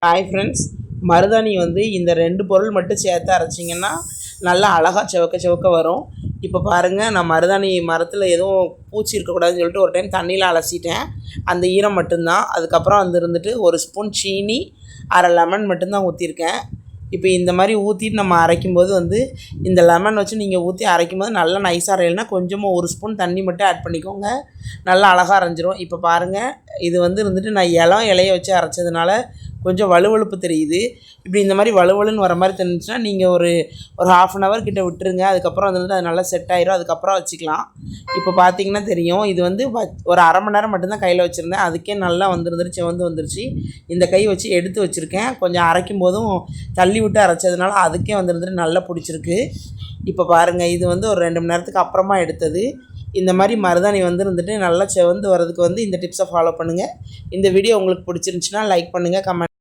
Hi friends, மருதாணி வந்து இந்த 2 பொருள் மட்டும் சேர்த்து அரைச்சிங்கன்னா நல்லா அழகாக செவக்க செவக்க வரும். இப்போ பாருங்கள், நான் மருதாணி மரத்தில் எதுவும் பூச்சி இருக்கக்கூடாதுன்னு சொல்லிட்டு ஒரு டைம் தண்ணியில் அலசிட்டேன். அந்த ஈரம் மட்டும்தான். அதுக்கப்புறம் வந்துட்டு 1 ஸ்பூன் சீனி, அரை லெமன் மட்டும்தான் ஊற்றிருக்கேன். இப்போ இந்த மாதிரி ஊற்றிட்டு நம்ம அரைக்கும்போது இந்த லெமன் வச்சு நீங்கள் ஊற்றி அரைக்கும்போது நல்லா நைஸாக அரையலைன்னா கொஞ்சமாக 1 ஸ்பூன் தண்ணி மட்டும் ஆட் பண்ணிக்கோங்க. நல்லா அழகாக அரைஞ்சிரும். இப்போ பாருங்கள், இது வந்துட்டு நான் இலையை வச்சு அரைச்சதுனால கொஞ்சம் வலுவழுப்பு தெரியுது. இப்படி இந்த மாதிரி வலுவலுன்னு வர மாதிரி தெரிஞ்சுன்னா நீங்கள் ஒரு 1/2 அன் ஹவர் கிட்ட விட்டுருங்க. அதுக்கப்புறம் அது நல்லா செட் ஆயிரும். அதுக்கப்புறம் வச்சுக்கலாம். இப்போ பார்த்தீங்கன்னா தெரியும், இது ஒரு அரை மணி நேரம் மட்டும்தான் கையில் வச்சுருந்தேன். அதுக்கே நல்லா வந்துருந்துருச்சு, வந்துருச்சு. இந்த கை வச்சு எடுத்து வச்சுருக்கேன். கொஞ்சம் அரைக்கும் போதும் தள்ளி விட்டு அரைச்சதுனால அதுக்கே வந்துருந்துட்டு நல்லா பிடிச்சிருக்கு. இப்போ பாருங்கள், இது ஒரு 2 மணி நேரத்துக்கு அப்புறமா எடுத்தது. இந்த மாதிரி மருதாணி வந்துட்டு நல்லா செவந்து வரதுக்கு இந்த டிப்ஸை ஃபாலோ பண்ணுங்கள். இந்த வீடியோ உங்களுக்கு பிடிச்சிருந்துச்சுன்னா லைக் பண்ணுங்கள், கமெண்ட்